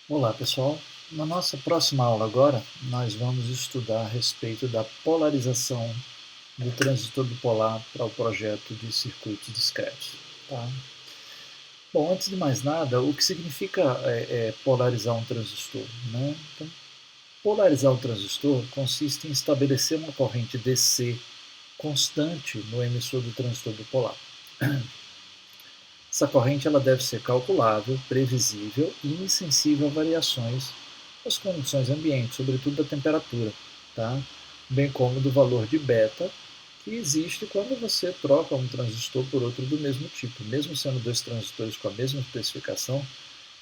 Olá pessoal, na nossa próxima aula agora nós vamos estudar a respeito da polarização do transistor bipolar para o projeto de circuitos discretos. Tá? Bom, antes de mais nada, o que significa polarizar um transistor? Né? Então, polarizar um transistor consiste em estabelecer uma corrente DC constante no emissor do transistor bipolar. Essa corrente ela deve ser calculável, previsível e insensível a variações das condições ambientes, sobretudo da temperatura, tá? Bem como do valor de beta, que existe quando você troca um transistor por outro do mesmo tipo. Mesmo sendo dois transistores com a mesma especificação,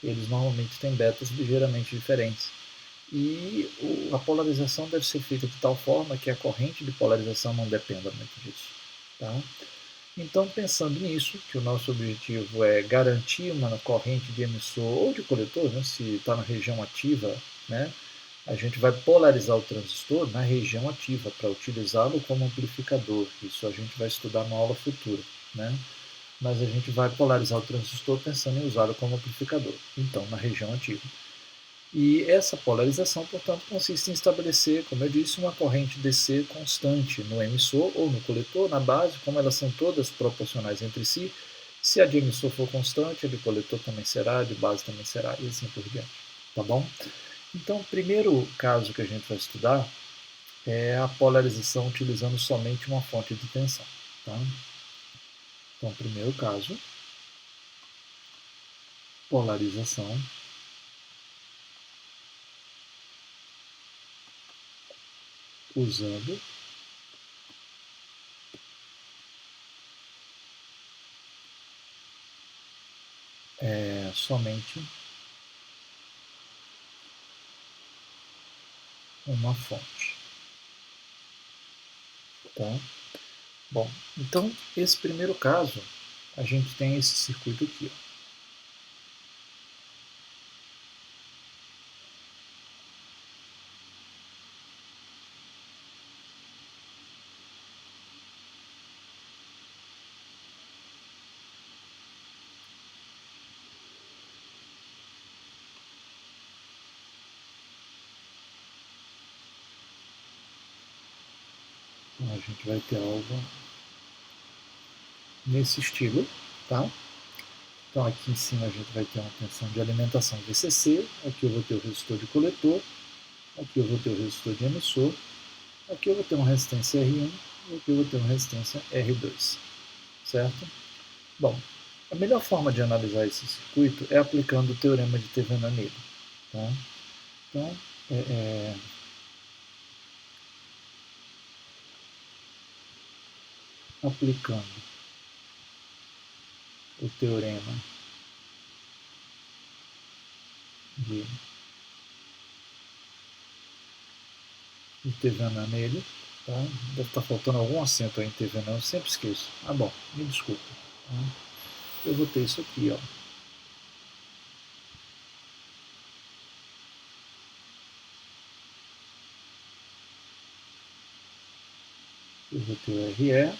eles normalmente têm betas ligeiramente diferentes. E a polarização deve ser feita de tal forma que a corrente de polarização não dependa muito disso. Tá? Então, pensando nisso, que o nosso objetivo é garantir uma corrente de emissor ou de coletor, né, se está na região ativa, né, a gente vai polarizar o transistor na região ativa para utilizá-lo como amplificador. Isso a gente vai estudar na aula futura. Né? Mas a gente vai polarizar o transistor pensando em usá-lo como amplificador, então na região ativa. E essa polarização, portanto, consiste em estabelecer, como eu disse, uma corrente DC constante no emissor ou no coletor, na base, como elas são todas proporcionais entre si. Se a de emissor for constante, a de coletor também será, a de base também será, e assim por diante. Tá bom? Então, o primeiro caso que a gente vai estudar é a polarização utilizando somente uma fonte de tensão. Tá? Então, primeiro caso, polarização usando somente uma fonte. Tá? Bom, então esse primeiro caso, a gente tem esse circuito aqui. Ó. Então a gente vai ter algo nesse estilo, tá? Então aqui em cima a gente vai ter uma tensão de alimentação VCC, aqui eu vou ter o resistor de coletor, aqui eu vou ter o resistor de emissor, aqui eu vou ter uma resistência R1 e aqui eu vou ter uma resistência R2, certo? Bom, a melhor forma de analisar esse circuito é aplicando o teorema de Thevenin nele, tá? Então, aplicando o teorema de Thevenin nele, tá? Deve estar faltando algum acento aí em Thevenin, eu sempre esqueço. Ah, bom, me desculpa. Tá? Eu vou ter isso aqui, ó. Eu vou ter o RE,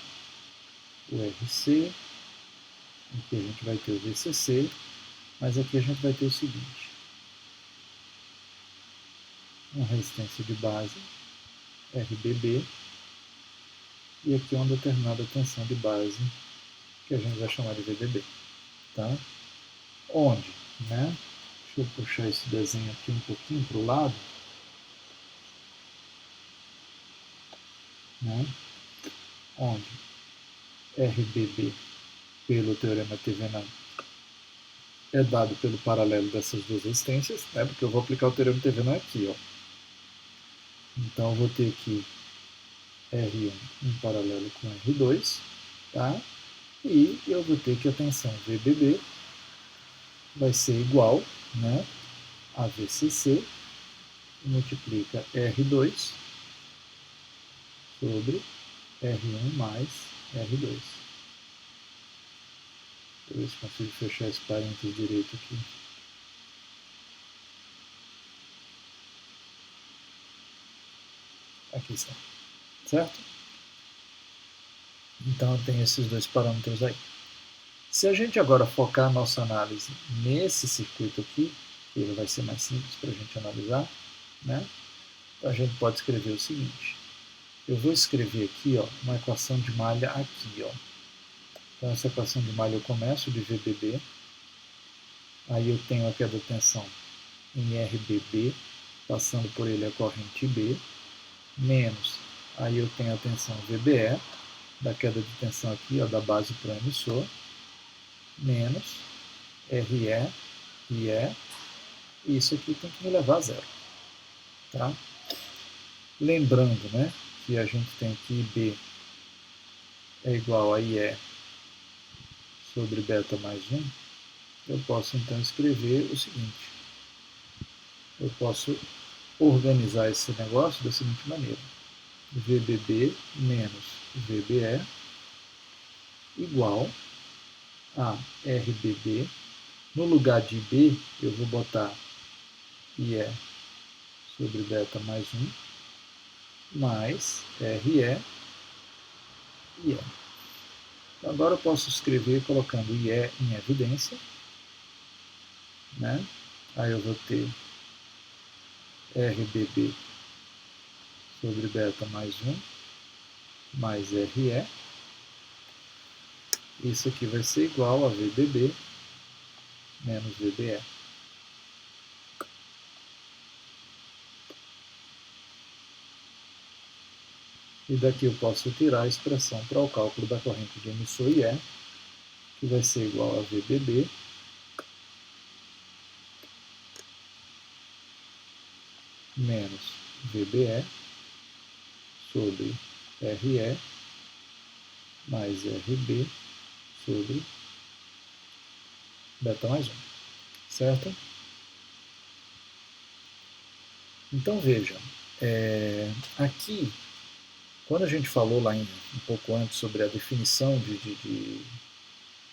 o RC, aqui a gente vai ter o VCC, mas aqui a gente vai ter o seguinte: uma resistência de base, RBB, e aqui uma determinada tensão de base, que a gente vai chamar de VDB. Tá? Onde? Né? Deixa eu puxar esse desenho aqui um pouquinho para o lado. Né? Onde RBB, pelo teorema Thevenin, é dado pelo paralelo dessas duas resistências, né? Porque eu vou aplicar o teorema Thevenin aqui. Ó. Então eu vou ter aqui R1 em paralelo com R2, tá? E eu vou ter que a tensão VBB vai ser igual, né, a VCC, multiplica R2 sobre R1 mais R2. Deixa eu ver se consigo fechar esse parênteses direito aqui. Aqui está. Certo? Então eu tenho esses dois parâmetros aí. Se a gente agora focar a nossa análise nesse circuito aqui, ele vai ser mais simples para a gente analisar, né? Então a gente pode escrever o seguinte, eu vou escrever aqui, ó, uma equação de malha aqui, ó. Então essa equação de malha eu começo de VBB, aí eu tenho a queda de tensão em RBB, passando por ele a corrente B, menos, aí eu tenho a tensão VBE, da queda de tensão aqui, ó, da base para o emissor, menos RE, IE, e isso aqui tem que me levar a zero. Tá? Lembrando, né, que a gente tem que IB é igual a IE sobre beta mais 1, eu posso então escrever o seguinte, eu posso organizar esse negócio da seguinte maneira, VBB menos VBE igual a RBB, no lugar de B eu vou botar IE sobre beta mais 1, mais RE, IE. Então, agora eu posso escrever colocando IE em evidência, né? Aí eu vou ter RBB sobre beta mais 1, mais RE. Isso aqui vai ser igual a VBB menos VBE. E daqui eu posso tirar a expressão para o cálculo da corrente de emissor IE, que vai ser igual a VBB menos VBE sobre RE mais RB sobre beta mais 1, certo? Então vejam, aqui, quando a gente falou lá um pouco antes sobre a definição de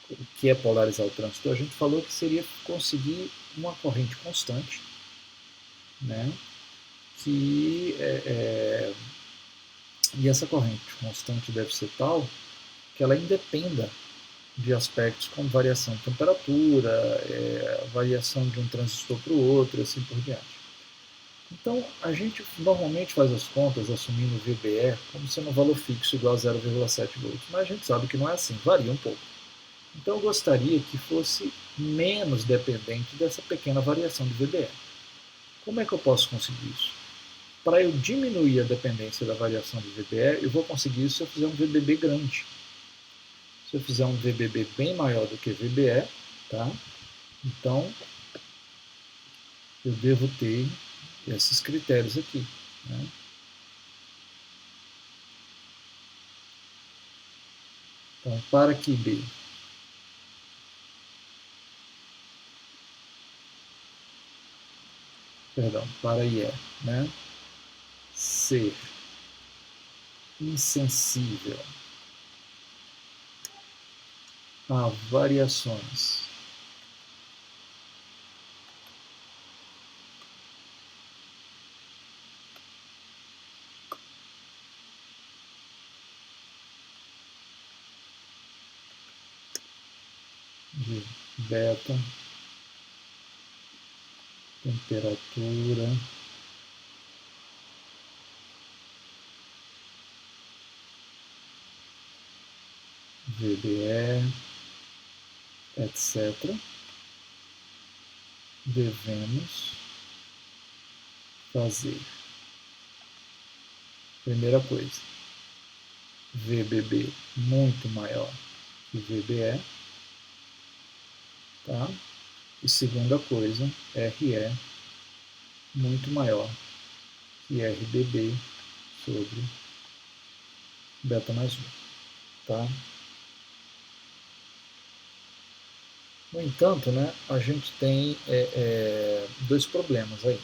o que é polarizar o trânsito, a gente falou que seria conseguir uma corrente constante, né, que e essa corrente constante deve ser tal que ela independa de aspectos como variação de temperatura, variação de um transistor para o outro e assim por diante. Então, a gente normalmente faz as contas assumindo o VBE como sendo um valor fixo igual a 0,7 volts, mas a gente sabe que não é assim, varia um pouco. Então, eu gostaria que fosse menos dependente dessa pequena variação de VBE. Como é que eu posso conseguir isso? Para eu diminuir a dependência da variação de VBE, eu vou conseguir isso se eu fizer um VBB grande. Se eu fizer um VBB bem maior do que VBE, tá? Então, eu devo ter esses critérios aqui, né? Então, para que B para IE, né, ser insensível a variações de beta, temperatura, VBE, etc., devemos fazer. Primeira coisa, VBB muito maior que VBE, tá? E segunda coisa, RE muito maior que RBB sobre beta mais 1, tá? No entanto, né, a gente tem dois problemas aí.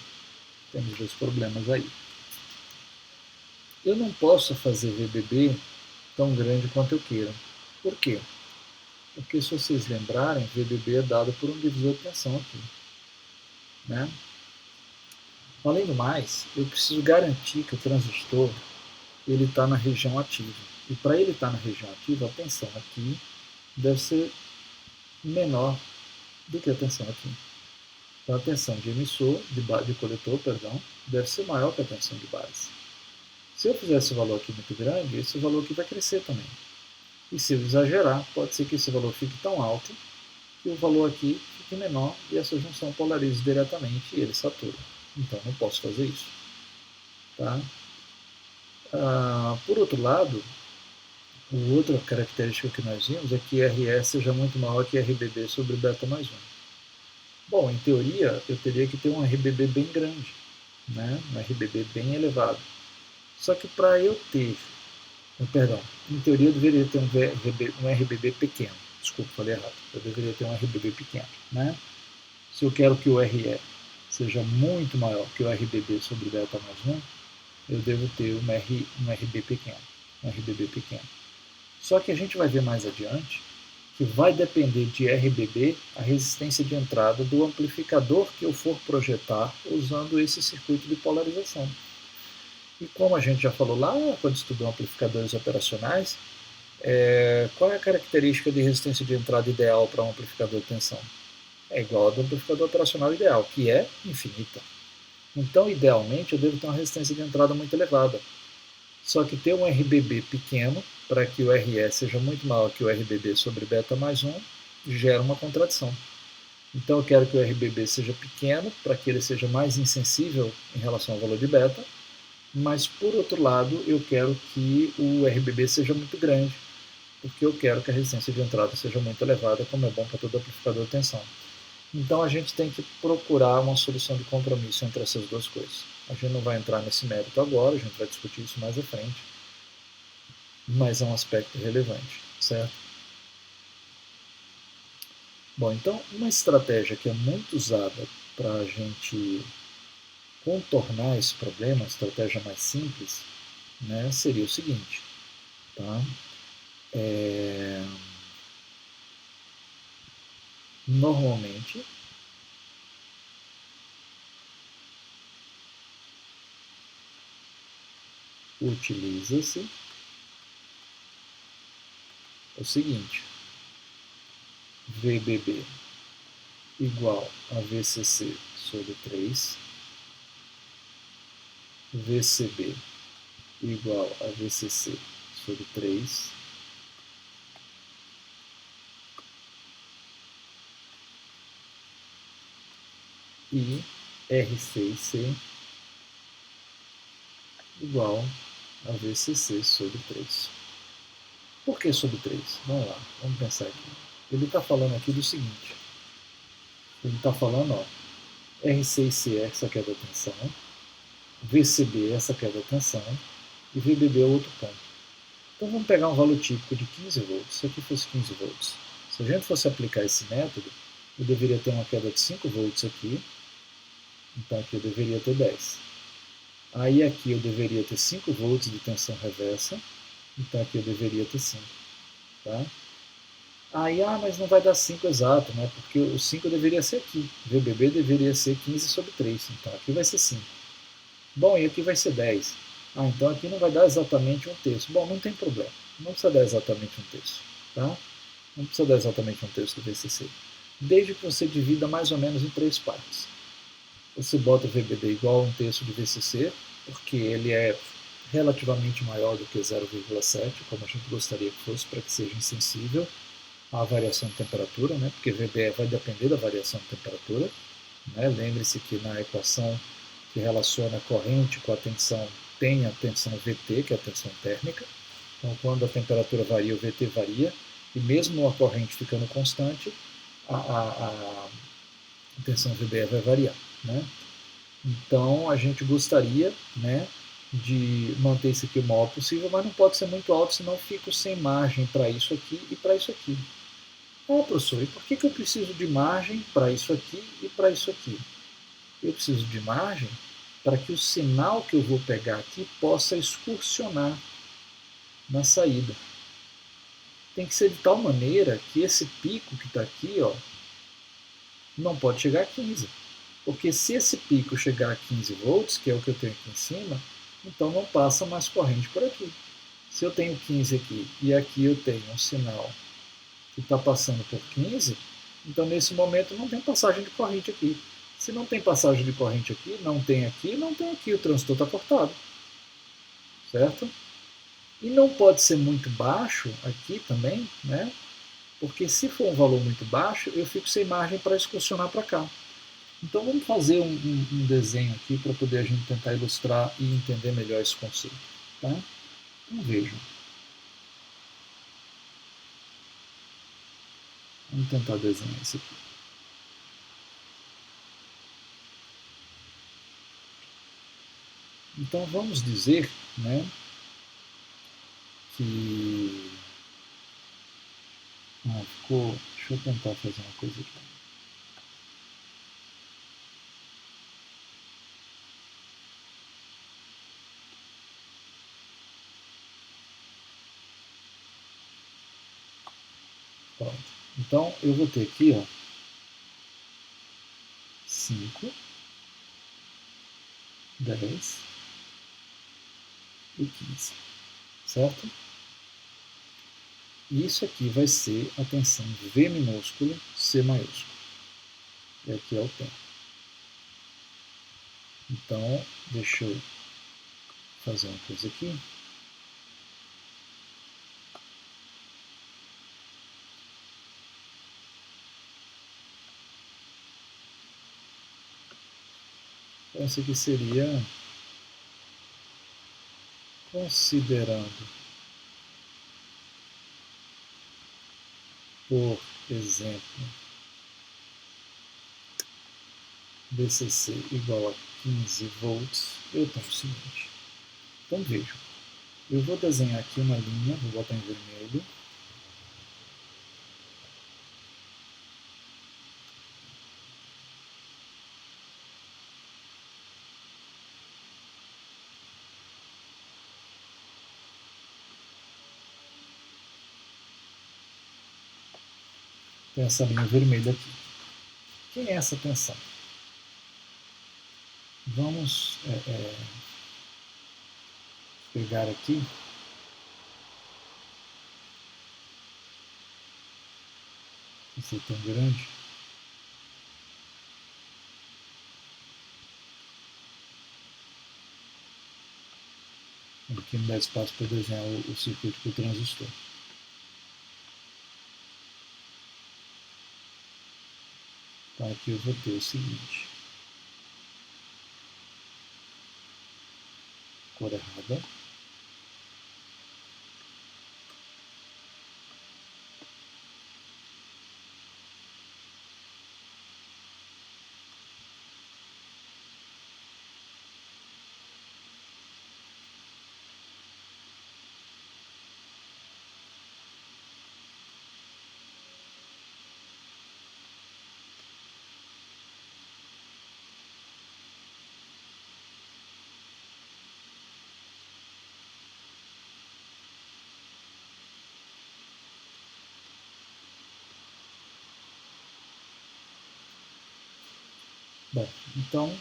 Temos dois problemas aí. Eu não posso fazer VBB tão grande quanto eu queira. Por quê? Porque, se vocês lembrarem, VBB é dado por um divisor de tensão aqui, né? Além do mais, eu preciso garantir que o transistor ele está na região ativa. E para ele estar na região ativa, a tensão aqui deve ser menor do que a tensão aqui. Então a tensão de emissor, de coletor, perdão, deve ser maior que a tensão de base. Se eu fizer esse valor aqui muito grande, esse valor aqui vai crescer também. E se eu exagerar, pode ser que esse valor fique tão alto que o valor aqui fique menor e essa junção polarize diretamente e ele satura. Então não posso fazer isso. Tá? Por outro lado, outra característica que nós vimos é que RS seja muito maior que RBB sobre beta mais 1. Bom, em teoria, eu teria que ter um RBB bem grande, né? Um RBB bem elevado. Só que para eu ter, perdão, em teoria eu deveria ter um RBB pequeno. Desculpa, falei errado. Eu deveria ter um RBB pequeno, né? Se eu quero que o RE seja muito maior que o RBB sobre beta mais 1, eu devo ter um RB pequeno, um RBB pequeno. Só que a gente vai ver mais adiante que vai depender de RBB a resistência de entrada do amplificador que eu for projetar usando esse circuito de polarização. E como a gente já falou lá quando estudou amplificadores operacionais, qual é a característica de resistência de entrada ideal para um amplificador de tensão? É igual a do amplificador operacional ideal, que é infinita. Então, idealmente, eu devo ter uma resistência de entrada muito elevada. Só que ter um RBB pequeno, para que o RE seja muito maior que o RBB sobre beta mais 1, gera uma contradição. Então eu quero que o RBB seja pequeno, para que ele seja mais insensível em relação ao valor de beta, mas por outro lado eu quero que o RBB seja muito grande, porque eu quero que a resistência de entrada seja muito elevada, como é bom para todo amplificador de tensão. Então a gente tem que procurar uma solução de compromisso entre essas duas coisas. A gente não vai entrar nesse mérito agora, a gente vai discutir isso mais à frente, mas é um aspecto relevante, certo? Bom, então uma estratégia que é muito usada para a gente contornar esse problema, uma estratégia mais simples, né, seria o seguinte, tá? Normalmente utiliza-se o seguinte: VBB igual a VCC sobre 3, VCB igual a VCC sobre 3, e RC e C igual a VCC sobre 3. Por que sobre 3? Vamos lá, vamos pensar aqui. Ele está falando aqui do seguinte. Ele está falando, ó, RC e C é essa que é da tensão, VCB essa que é da tensão, e VBB é outro ponto. Então vamos pegar um valor típico de 15 volts. Se aqui fosse 15 volts. Se a gente fosse aplicar esse método, eu deveria ter uma queda de 5 volts aqui. Então aqui eu deveria ter 10. Aí aqui eu deveria ter 5 volts de tensão reversa. Então aqui eu deveria ter 5. Tá? Aí, mas não vai dar 5 exato, né? Porque o 5 deveria ser aqui. VBB deveria ser 15 sobre 3. Então aqui vai ser 5. Bom, e aqui vai ser 10. Então aqui não vai dar exatamente um terço. Bom, não tem problema. Não precisa dar exatamente um terço. Tá? Não precisa dar exatamente um terço do VCC. Desde que você divida mais ou menos em 3 partes. Você bota o VBB igual a um terço de VCC, porque ele é relativamente maior do que 0,7, como a gente gostaria que fosse, para que seja insensível à variação de temperatura, né? Porque VB vai depender da variação de temperatura. Né? Lembre-se que na equação que relaciona a corrente com a tensão, tem a tensão VT, que é a tensão térmica. Então, quando a temperatura varia, o VT varia, e mesmo a corrente ficando constante, a tensão VB vai variar. Né? Então, a gente gostaria, né, de manter isso aqui o maior possível, mas não pode ser muito alto, senão fico sem margem para isso aqui e para isso aqui. Professor, e por que eu preciso de margem para isso aqui e para isso aqui? Eu preciso de margem para que o sinal que eu vou pegar aqui possa excursionar na saída. Tem que ser de tal maneira que esse pico que está aqui, ó, não pode chegar a 15. Porque se esse pico chegar a 15 volts, que é o que eu tenho aqui em cima, então não passa mais corrente por aqui. Se eu tenho 15 aqui e aqui eu tenho um sinal que está passando por 15, então nesse momento não tem passagem de corrente aqui. Se não tem passagem de corrente aqui, não tem aqui, não tem aqui, o transistor está cortado. Certo? E não pode ser muito baixo aqui também, né? Porque se for um valor muito baixo, eu fico sem margem para excursionar para cá. Então vamos fazer um desenho aqui para poder a gente tentar ilustrar e entender melhor esse conceito. Tá? Então vejam. Vamos tentar desenhar isso aqui. Então vamos dizer, né, que... ficou... Deixa eu tentar fazer uma coisa aqui. Pronto. Então eu vou ter aqui, ó, 5, 10 e 15, certo? E isso aqui vai ser a tensão V minúsculo, C maiúsculo. E aqui é o tempo. Então, deixa eu fazer uma coisa aqui. Então, isso aqui seria considerando, por exemplo, VCC igual a 15 volts, eu tenho o seguinte. Então vejam, eu vou desenhar aqui uma linha, vou botar em vermelho. Tem essa linha vermelha aqui. Quem é essa tensão? Vamos pegar aqui esse é tão grande. Aqui não dá espaço para desenhar o circuito para o transistor. Então aqui eu vou ter o seguinte. Cor errada. Bom, então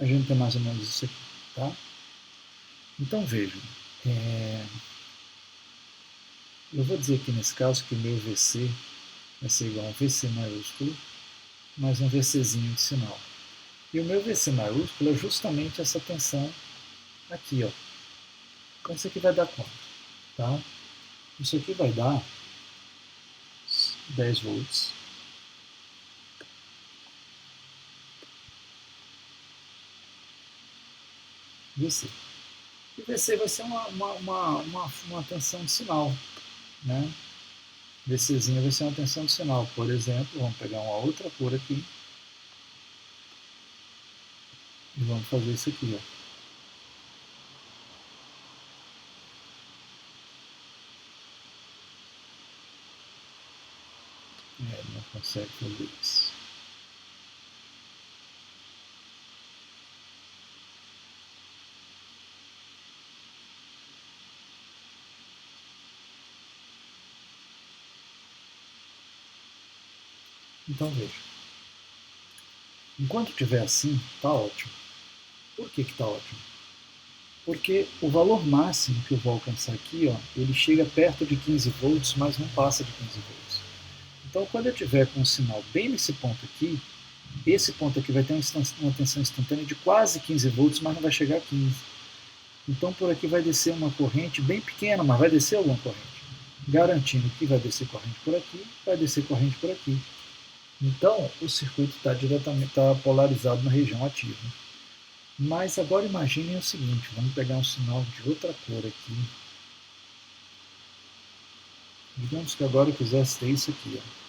a gente tem mais ou menos isso aqui, tá? Então vejam, eu vou dizer aqui nesse caso que o meu VC vai ser igual a um VC maiúsculo mais um VCzinho de sinal. E o meu VC maiúsculo é justamente essa tensão aqui, ó. Então isso aqui vai dar quanto? Tá? Isso aqui vai dar 10 volts. VC. E VC vai ser uma tensão de sinal, né? VCzinha vai ser uma tensão de sinal. Por exemplo, vamos pegar uma outra cor aqui e vamos fazer isso aqui, ó. Não consegue fazer isso. Então veja, enquanto estiver assim, está ótimo. Por que está ótimo? Porque o valor máximo que eu vou alcançar aqui, ó, ele chega perto de 15 volts, mas não passa de 15 volts. Então, quando eu tiver com um sinal bem nesse ponto aqui, esse ponto aqui vai ter uma tensão instantânea de quase 15 volts, mas não vai chegar a 15. Então, por aqui vai descer uma corrente bem pequena, mas vai descer alguma corrente. Garantindo que vai descer corrente por aqui, vai descer corrente por aqui. Então, o circuito está diretamente polarizado na região ativa. Mas agora imaginem o seguinte, vamos pegar um sinal de outra cor aqui. Digamos que agora eu quisesse ter isso aqui, ó.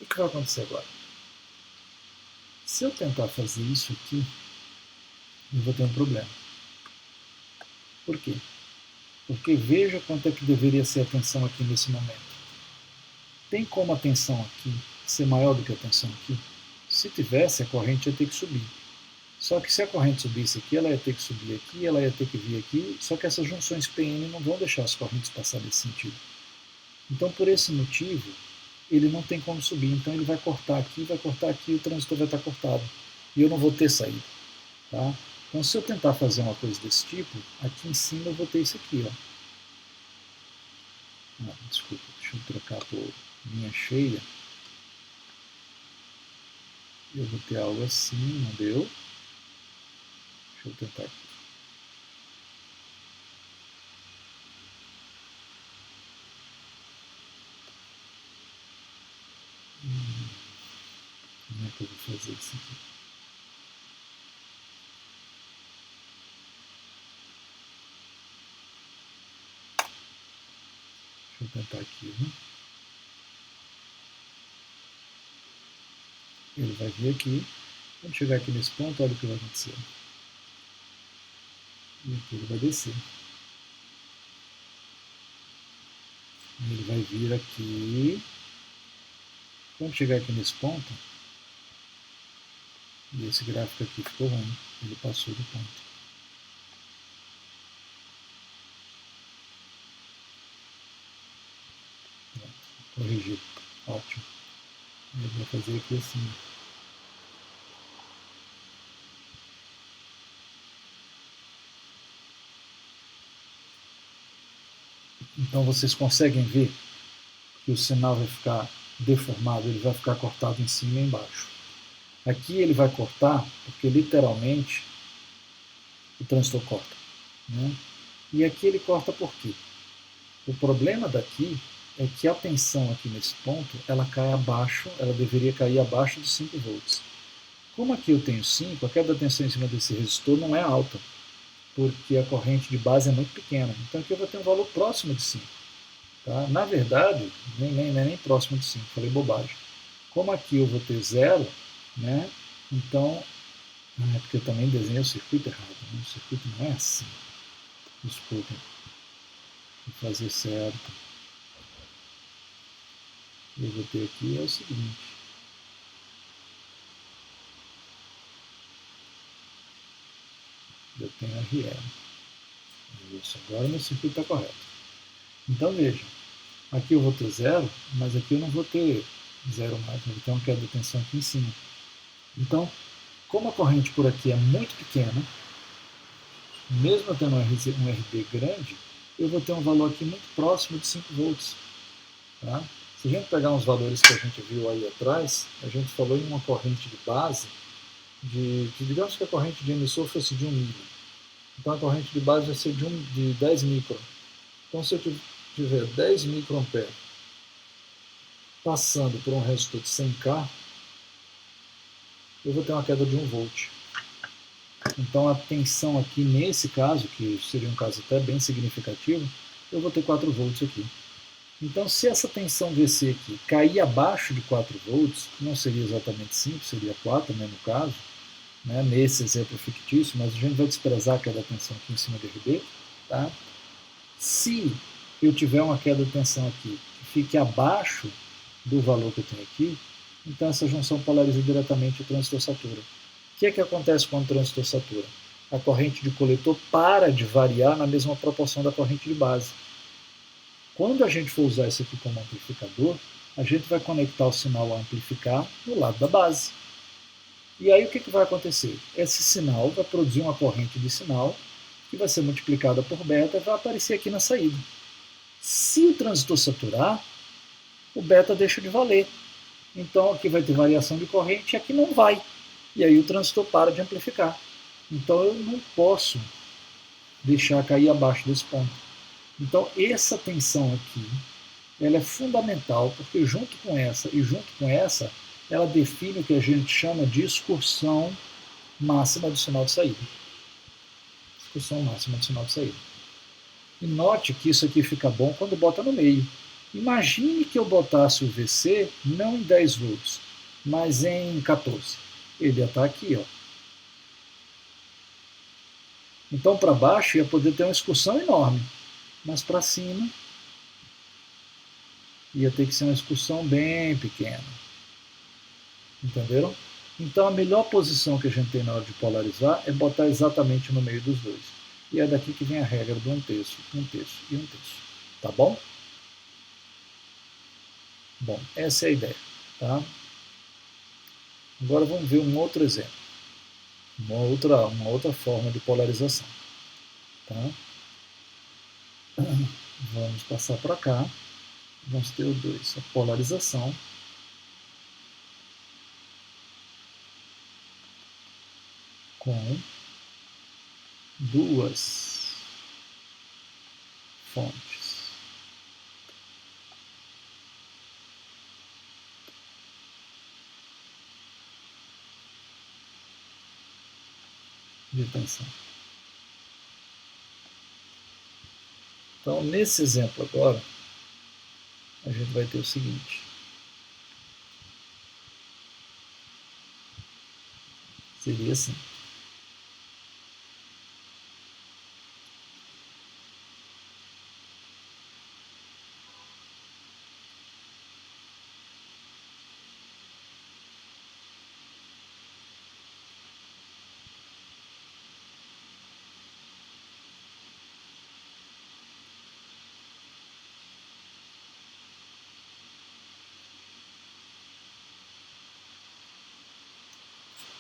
O que vai acontecer agora? Se eu tentar fazer isso aqui, eu vou ter um problema. Por quê? Porque veja quanto é que deveria ser a tensão aqui nesse momento. Tem como a tensão aqui ser maior do que a tensão aqui? Se tivesse, a corrente ia ter que subir. Só que se a corrente subisse aqui, ela ia ter que subir aqui, ela ia ter que vir aqui, só que essas junções PN não vão deixar as correntes passar nesse sentido. Então, por esse motivo, ele não tem como subir. Então, ele vai cortar aqui, o transistor vai estar cortado. E eu não vou ter saída. Tá? Então, se eu tentar fazer uma coisa desse tipo, aqui em cima eu vou ter isso aqui. Ó. Desculpa, deixa eu trocar por linha cheia. Eu vou ter algo assim, não deu. Deixa eu tentar aqui. Como é que eu vou fazer isso aqui? Deixa eu tentar aqui, né? Ele vai vir aqui. Quando chegar aqui nesse ponto, olha o que vai acontecer. E aqui ele vai descer. Ele vai vir aqui. Quando chegar aqui nesse ponto, e esse gráfico aqui ficou ruim, ele passou do ponto. Corrigido. Ótimo. Eu vou fazer aqui assim. Então vocês conseguem ver que o sinal vai ficar deformado, ele vai ficar cortado em cima e embaixo. Aqui ele vai cortar porque literalmente o transistor corta. Né? E aqui ele corta por quê? O problema daqui é que a tensão aqui nesse ponto, ela cai abaixo, ela deveria cair abaixo de 5 volts. Como aqui eu tenho 5, a queda da tensão em cima desse resistor não é alta, porque a corrente de base é muito pequena. Então aqui eu vou ter um valor próximo de 5. Tá? Na verdade, nem próximo de 5, falei bobagem. Como aqui eu vou ter 0, né? Então, é porque eu também desenhei o circuito errado. Né? O circuito não é assim. Desculpem. Vou fazer certo. Eu vou ter aqui é o seguinte. Eu tenho RL. Isso, agora meu circuito está correto. Então veja, aqui eu vou ter 0, mas aqui eu não vou ter 0 mais, eu vou ter uma queda de tensão aqui em cima. Então, como a corrente por aqui é muito pequena, mesmo eu tendo um RB grande, eu vou ter um valor aqui muito próximo de 5 volts. Tá? Se a gente pegar uns valores que a gente viu aí atrás, a gente falou em uma corrente de base, digamos que a corrente de emissor fosse de 1 milho. Então a corrente de base vai ser de 10 micron. Então se eu tiver 10 microampere passando por um resistor de 100K, eu vou ter uma queda de 1 volt. Então a tensão aqui nesse caso, que seria um caso até bem significativo, eu vou ter 4 volts aqui. Então se essa tensão VC aqui cair abaixo de 4 volts, não seria exatamente 5, seria 4, né, no caso, né, nesse exemplo fictício, mas a gente vai desprezar aquela tensão aqui em cima do RB. Tá? Se eu tiver uma queda de tensão aqui que fique abaixo do valor que eu tenho aqui, então essa junção polariza diretamente o transistor satura. O que é que acontece quando o transistor satura? A corrente de coletor para de variar na mesma proporção da corrente de base. Quando a gente for usar isso aqui como amplificador, a gente vai conectar o sinal a amplificar no lado da base. E aí o que vai acontecer? Esse sinal vai produzir uma corrente de sinal que vai ser multiplicada por beta e vai aparecer aqui na saída. Se o transistor saturar, o beta deixa de valer. Então aqui vai ter variação de corrente e aqui não vai. E aí o transistor para de amplificar. Então eu não posso deixar cair abaixo desse ponto. Então essa tensão aqui, ela é fundamental, porque junto com essa, ela define o que a gente chama de excursão máxima do sinal de saída. Excursão máxima do sinal de saída. E note que isso aqui fica bom quando bota no meio. Imagine que eu botasse o VC não em 10 volts, mas em 14. Ele ia estar aqui, ó. Então para baixo ia poder ter uma excursão enorme, mas para cima ia ter que ser uma excursão bem pequena. Entenderam? Então a melhor posição que a gente tem na hora de polarizar é botar exatamente no meio dos dois. E é daqui que vem a regra do 1/3, 1/3 e 1/3. Tá bom? Bom, essa é a ideia. Tá? Agora vamos ver um outro exemplo. Uma outra forma de polarização. Tá? Vamos passar para cá. Vamos ter o 2, a polarização. Com duas fontes. De tensão. Então, nesse exemplo agora, a gente vai ter o seguinte. Seria assim.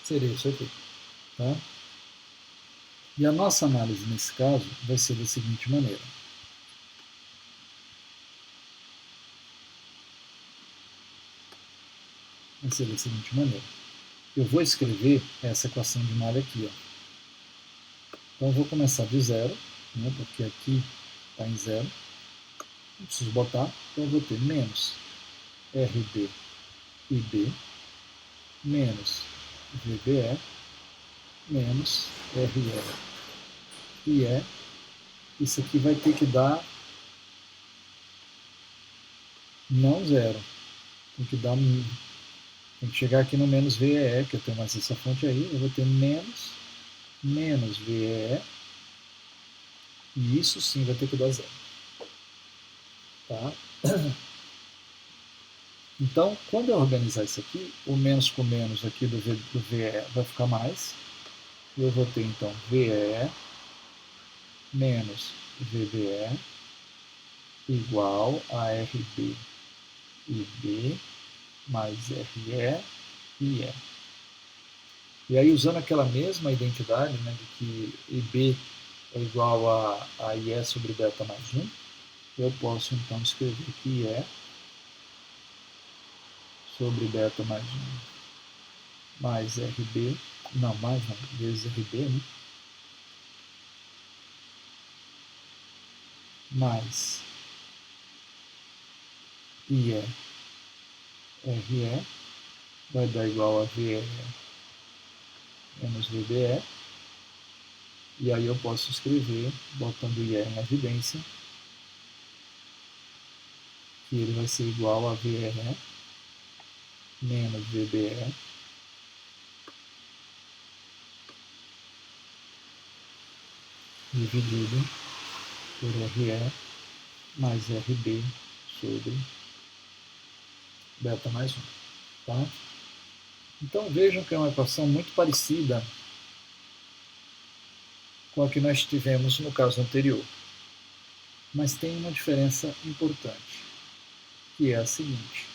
Seria isso aqui. Tá? E a nossa análise nesse caso vai ser da seguinte maneira. Vai ser da seguinte maneira. Eu vou escrever essa equação de malha aqui. Ó. Então eu vou começar de zero, né, porque aqui está em zero. Não preciso botar, então eu vou ter menos RB IB menos VBE menos RE IE. Isso aqui vai ter que dar não zero. Tem que chegar aqui no menos VEE, que eu tenho mais essa fonte aí. Eu vou ter menos VEE. E isso sim vai ter que dar zero. Tá? Então, quando eu organizar isso aqui, o menos com menos aqui do VE vai ficar mais. Eu vou ter, então, VE menos VBE igual a RB IB mais RE e E. E aí, usando aquela mesma identidade, né, de que IB é igual a IE sobre beta mais 1, eu posso, então, escrever que IE sobre beta mais 1 mais RB, não, mais não, vezes RB, né? Mais IE RE vai dar igual a VE menos VBE. E aí eu posso escrever, botando IE em evidência, que ele vai ser igual a VE menos VBE dividido por RE mais RB sobre beta mais 1. Tá? Então vejam que é uma equação muito parecida com a que nós tivemos no caso anterior. Mas tem uma diferença importante, que é a seguinte.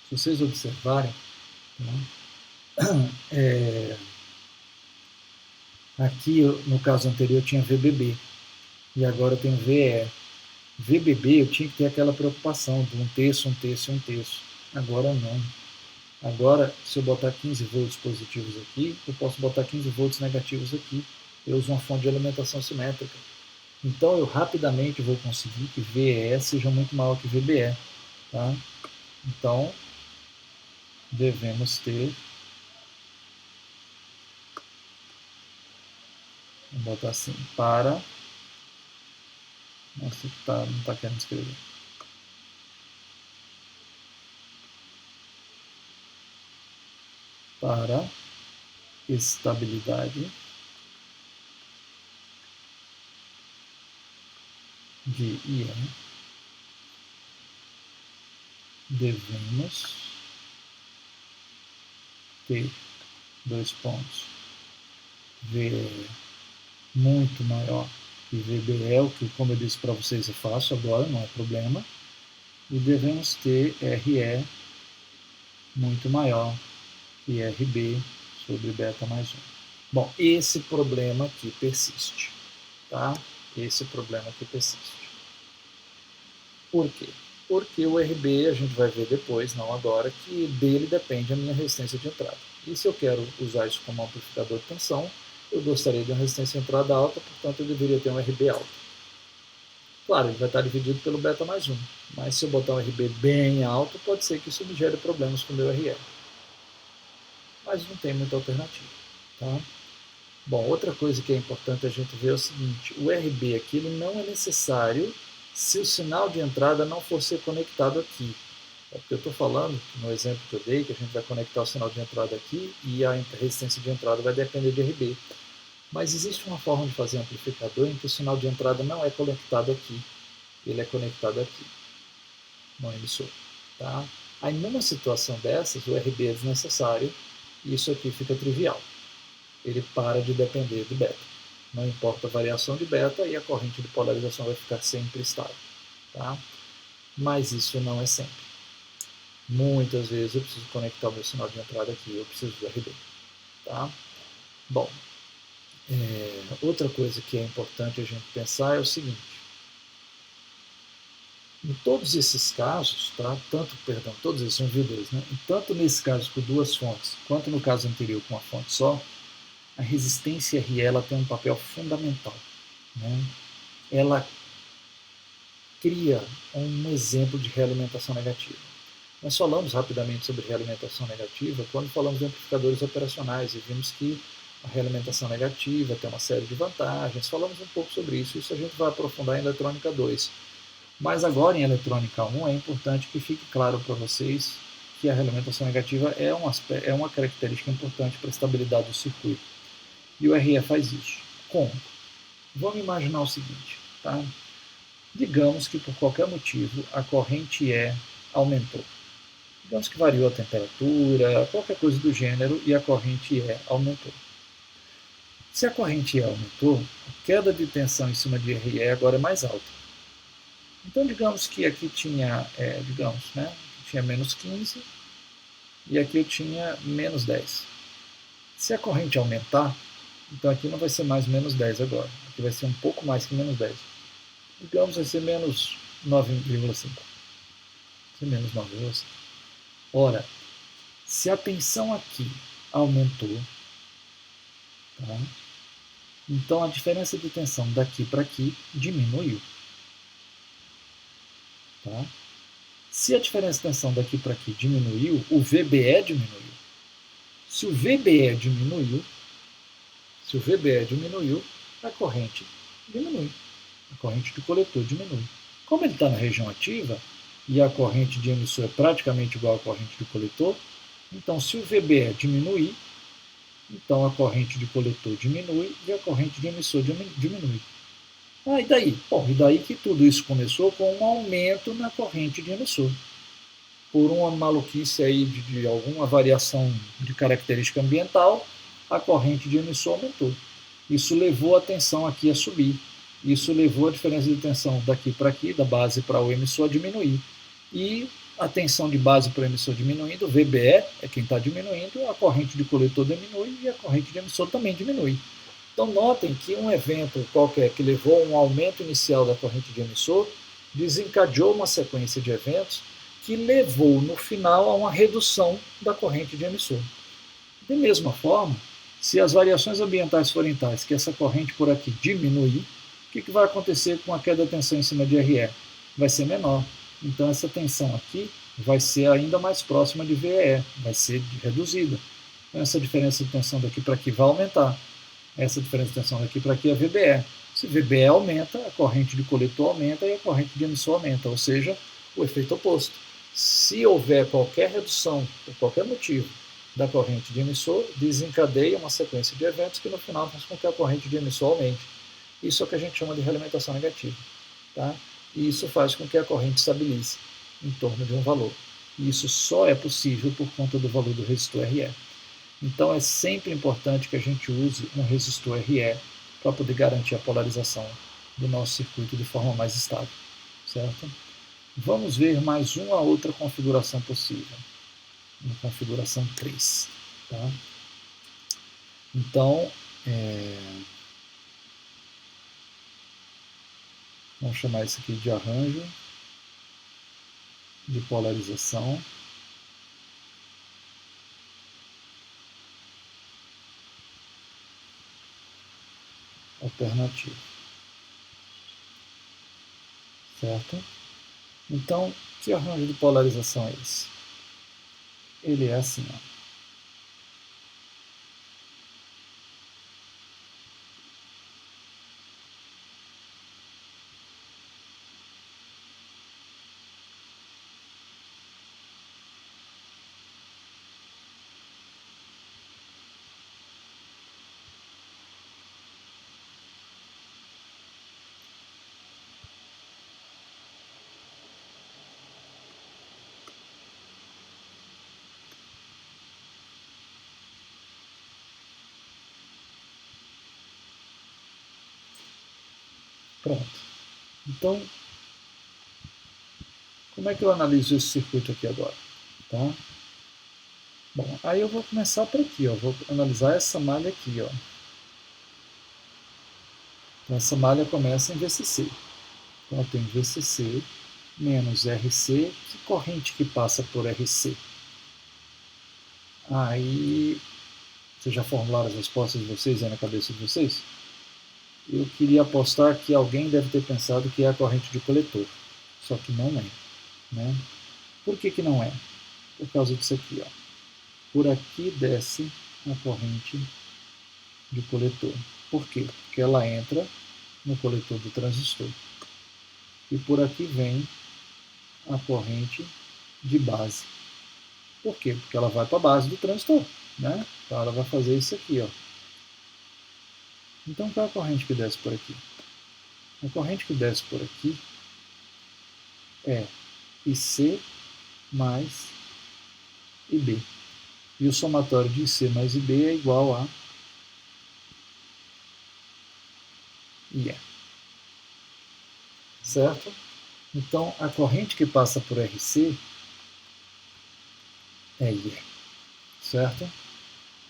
Se vocês observarem, né, aqui no caso anterior tinha VBB e agora eu tenho VE. VBB eu tinha que ter aquela preocupação de um terço, um terço e um terço. Agora não. Agora, se eu botar 15 volts positivos aqui, eu posso botar 15 volts negativos aqui. Eu uso uma fonte de alimentação simétrica. Então, eu rapidamente vou conseguir que VE seja muito maior que VBE. Tá? Então, devemos ter... Vou botar assim, para... Nossa, não está querendo escrever. Para estabilidade de IE, devemos ter 2 pontos VE muito maior que VBE, o que, como eu disse para vocês, eu faço agora, não é problema, e devemos ter RE muito maior que RB sobre beta mais 1. Bom, esse problema aqui persiste, tá? Esse problema aqui persiste. Por quê? Porque o RB, a gente vai ver depois, não agora, que dele depende a minha resistência de entrada. E se eu quero usar isso como amplificador de tensão, eu gostaria de uma resistência de entrada alta, portanto eu deveria ter um RB alto. Claro, ele vai estar dividido pelo beta mais 1, mas se eu botar um RB bem alto, pode ser que isso me gere problemas com o meu RE. Mas não tem muita alternativa. Tá? Bom, outra coisa que é importante a gente ver é o seguinte, o RB aqui ele não é necessário se o sinal de entrada não for ser conectado aqui. É porque eu estou falando, no exemplo que eu dei, que a gente vai conectar o sinal de entrada aqui e a resistência de entrada vai depender de RB. Mas existe uma forma de fazer amplificador em que o sinal de entrada não é conectado aqui, ele é conectado aqui, no emissor. Tá? Aí numa situação dessas, o RB é desnecessário e isso aqui fica trivial. Ele para de depender do beta. Não importa a variação de beta e a corrente de polarização vai ficar sempre estável. Tá? Mas isso não é sempre. Muitas vezes eu preciso conectar o meu sinal de entrada aqui, eu preciso do RB. Tá? Bom, outra coisa que é importante a gente pensar é o seguinte. Em todos esses casos, tá? Todos esses são V2, né? E tanto nesse caso com 2 fontes, quanto no caso anterior com uma fonte só, a resistência RE ela tem um papel fundamental. Né? Ela cria um exemplo de realimentação negativa. Nós falamos rapidamente sobre realimentação negativa quando falamos de amplificadores operacionais e vimos que a realimentação negativa tem uma série de vantagens. Falamos um pouco sobre isso, isso a gente vai aprofundar em eletrônica 2. Mas agora em eletrônica 1 é importante que fique claro para vocês que a realimentação negativa é uma característica importante para a estabilidade do circuito. E o RE faz isso. Como? Vamos imaginar o seguinte, tá? Digamos que por qualquer motivo a corrente E aumentou. Digamos que variou a temperatura, qualquer coisa do gênero, e a corrente E aumentou. Se a corrente E aumentou, a queda de tensão em cima de RE agora é mais alta. Então digamos que aqui tinha, tinha menos 15 e aqui eu tinha menos 10. Se a corrente aumentar, então aqui não vai ser mais menos 10 agora. Aqui vai ser um pouco mais que menos 10. Digamos, vai ser menos 9,5. Vai ser menos 9,5. Ora, se a tensão aqui aumentou, tá? Então a diferença de tensão daqui para aqui diminuiu. Tá? Se a diferença de tensão daqui para aqui diminuiu, o VBE diminuiu. Se o VBE diminuiu, a corrente diminui. A corrente do coletor diminui. Como ele está na região ativa, e a corrente de emissor é praticamente igual à corrente do coletor, então se o VBE diminuir, então a corrente de coletor diminui e a corrente de emissor diminui. Ah, e daí? Bom, e daí que tudo isso começou com um aumento na corrente de emissor. Por uma maluquice aí de alguma variação de característica ambiental, a corrente de emissor aumentou. Isso levou a tensão aqui a subir. Isso levou a diferença de tensão daqui para aqui, da base para o emissor, a diminuir. E a tensão de base para o emissor diminuindo, VBE é quem está diminuindo, a corrente de coletor diminui e a corrente de emissor também diminui. Então notem que um evento qualquer que levou a um aumento inicial da corrente de emissor desencadeou uma sequência de eventos que levou no final a uma redução da corrente de emissor. Da mesma forma, se as variações ambientais forem tais que essa corrente por aqui diminuir, o que vai acontecer com a queda de tensão em cima de RE? Vai ser menor. Então essa tensão aqui vai ser ainda mais próxima de VE, vai ser reduzida. Então essa diferença de tensão daqui para aqui vai aumentar. Essa diferença de tensão daqui para aqui é VBE. Se VBE aumenta, a corrente de coletor aumenta e a corrente de emissor aumenta, ou seja, o efeito oposto. Se houver qualquer redução, por qualquer motivo, da corrente de emissor, desencadeia uma sequência de eventos que no final faz com que a corrente de emissor aumente. Isso é o que a gente chama de realimentação negativa. Tá? E isso faz com que a corrente estabilize em torno de um valor. E isso só é possível por conta do valor do resistor RE. Então é sempre importante que a gente use um resistor RE para poder garantir a polarização do nosso circuito de forma mais estável. Certo? Vamos ver mais uma outra configuração possível. Uma configuração 3. Tá? Então, vamos chamar isso aqui de arranjo de polarização alternativo. Certo? Então, que arranjo de polarização é esse? Ele é assim, ó. Pronto. Então, como é que eu analiso esse circuito aqui agora? Tá? Bom, aí eu vou começar por aqui, ó. Vou analisar essa malha aqui, ó. Então, essa malha começa em VCC. Então, eu tenho VCC menos RC. Que corrente que passa por RC? Aí, vocês já formularam as respostas de vocês aí na cabeça de vocês? Eu queria apostar que alguém deve ter pensado que é a corrente de coletor. Só que não é. Né? Por que não é? Por causa disso aqui. Ó. Por aqui desce a corrente de coletor. Por quê? Porque ela entra no coletor do transistor. E por aqui vem a corrente de base. Por quê? Porque ela vai para a base do transistor. Né? Então ela vai fazer isso aqui. Ó. Então qual é a corrente que desce por aqui? A corrente que desce por aqui é IC mais IB. E o somatório de IC mais IB é igual a IE. Certo? Então, a corrente que passa por RC é IE. Certo?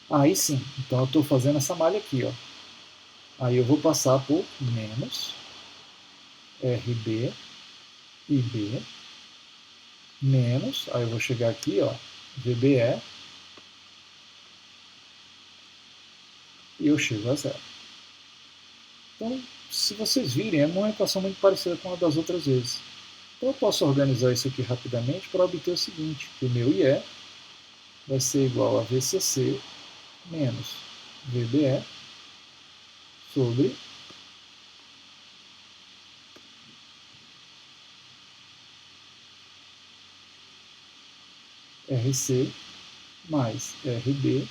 Aí sim, então eu estou fazendo essa malha aqui. Ó. Aí eu vou passar por menos RB, IB, menos, aí eu vou chegar aqui, ó, VBE, e eu chego a zero. Então, se vocês virem, é uma equação muito parecida com a das outras vezes. Então eu posso organizar isso aqui rapidamente para obter o seguinte, que o meu IE vai ser igual a VCC menos VBE sobre RC mais RB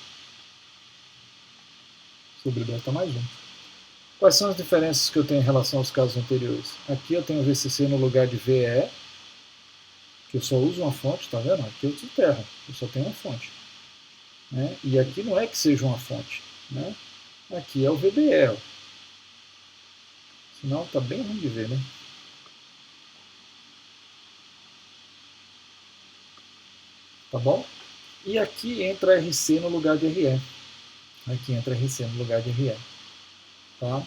sobre beta mais 1. Quais são as diferenças que eu tenho em relação aos casos anteriores? Aqui eu tenho VCC no lugar de VE, que eu só uso uma fonte, tá vendo? Aqui eu uso terra, eu só tenho uma fonte. Né? E aqui não é que seja uma fonte. Né? Aqui é o VBE. Ó. Senão tá bem ruim de ver, né? tá bom? E aqui entra RC no lugar de RE. Aqui entra RC no lugar de RE. Tá?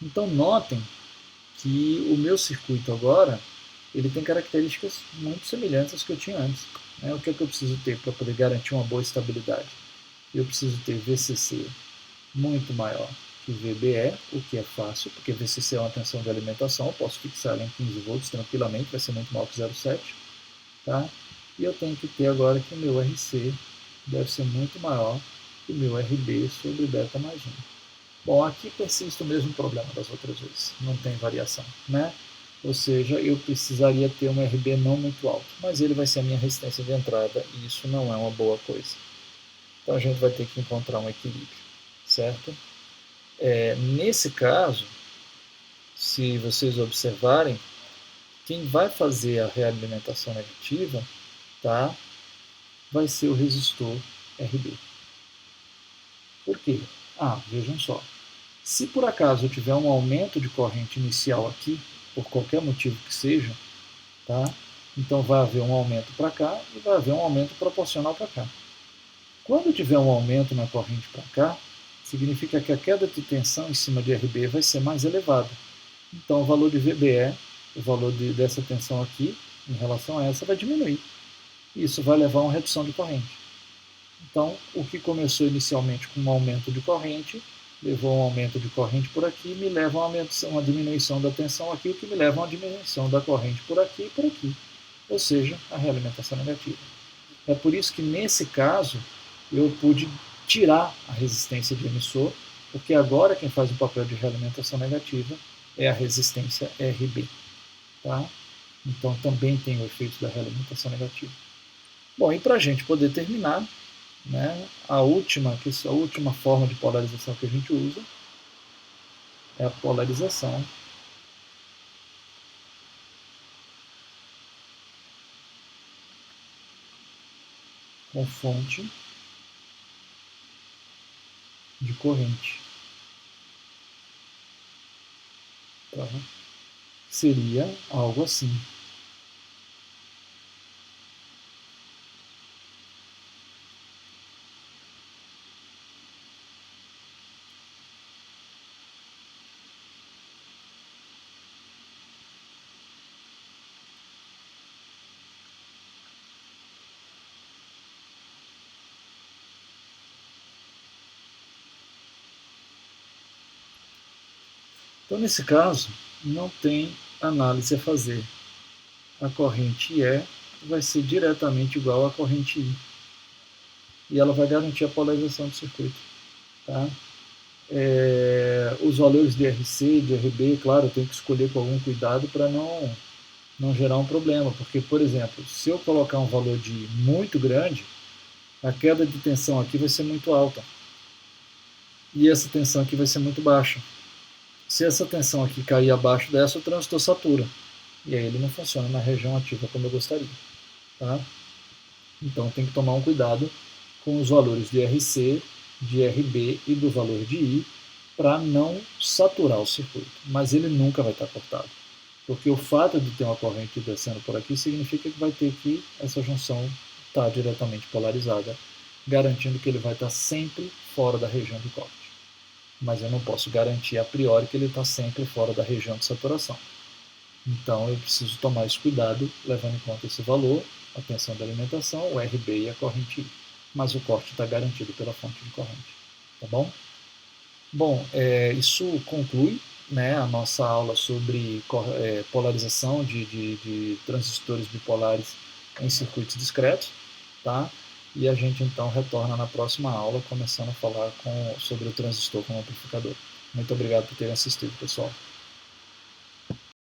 Então notem que o meu circuito agora ele tem características muito semelhantes às que eu tinha antes. Né? O que é que eu preciso ter para poder garantir uma boa estabilidade? Eu preciso ter VCC muito maior que VBE, o que é fácil, porque VCC é uma tensão de alimentação, eu posso fixar ela em 15 volts tranquilamente, vai ser muito maior que 0,7. Tá? E eu tenho que ter agora que o meu RC deve ser muito maior que o meu RB sobre beta mais 1. Bom, aqui persiste o mesmo problema das outras vezes, não tem variação, né? Ou seja, eu precisaria ter um RB não muito alto, mas ele vai ser a minha resistência de entrada e isso não é uma boa coisa. Então a gente vai ter que encontrar um equilíbrio, certo? Nesse caso, se vocês observarem, quem vai fazer a realimentação negativa, tá, vai ser o resistor RB. Por quê? Vejam só. Se por acaso eu tiver um aumento de corrente inicial aqui, por qualquer motivo que seja, tá, então vai haver um aumento para cá e vai haver um aumento proporcional para cá. Quando tiver um aumento na corrente para cá, significa que a queda de tensão em cima de RB vai ser mais elevada. Então o valor de VBE, o valor dessa tensão aqui, em relação a essa, vai diminuir. Isso vai levar a uma redução de corrente. Então, o que começou inicialmente com um aumento de corrente, levou a um aumento de corrente por aqui, me leva a uma diminuição da tensão aqui, o que me leva a uma diminuição da corrente por aqui e por aqui. Ou seja, a realimentação negativa. É por isso que, nesse caso, eu pude tirar a resistência de emissor, porque agora quem faz o papel de realimentação negativa é a resistência RB. Tá? Então, também tem o efeito da realimentação negativa. Bom, e para a gente poder terminar, né, a última forma de polarização que a gente usa é a polarização com fonte de corrente. Tá? Seria algo assim. Então, nesse caso, não tem análise a fazer. A corrente E vai ser diretamente igual à corrente I. E ela vai garantir a polarização do circuito. Tá? Os valores de RC, de RB, claro, eu tenho que escolher com algum cuidado para não gerar um problema. Porque, por exemplo, se eu colocar um valor de muito grande, a queda de tensão aqui vai ser muito alta. E essa tensão aqui vai ser muito baixa. Se essa tensão aqui cair abaixo dessa, o transistor satura. E aí ele não funciona na região ativa como eu gostaria. Tá? Então tem que tomar um cuidado com os valores de RC, de RB e do valor de I para não saturar o circuito. Mas ele nunca vai estar cortado. Porque o fato de ter uma corrente descendo por aqui significa que vai ter que essa junção estar diretamente polarizada, garantindo que ele vai estar sempre fora da região de corte. Mas eu não posso garantir a priori que ele está sempre fora da região de saturação. Então eu preciso tomar esse cuidado, levando em conta esse valor, a tensão da alimentação, o RB e a corrente I. Mas o corte está garantido pela fonte de corrente. Tá bom? Bom, isso conclui, né, a nossa aula sobre polarização de transistores bipolares em circuitos discretos. Tá? E a gente então retorna na próxima aula, começando a falar sobre o transistor como amplificador. Muito obrigado por terem assistido, pessoal.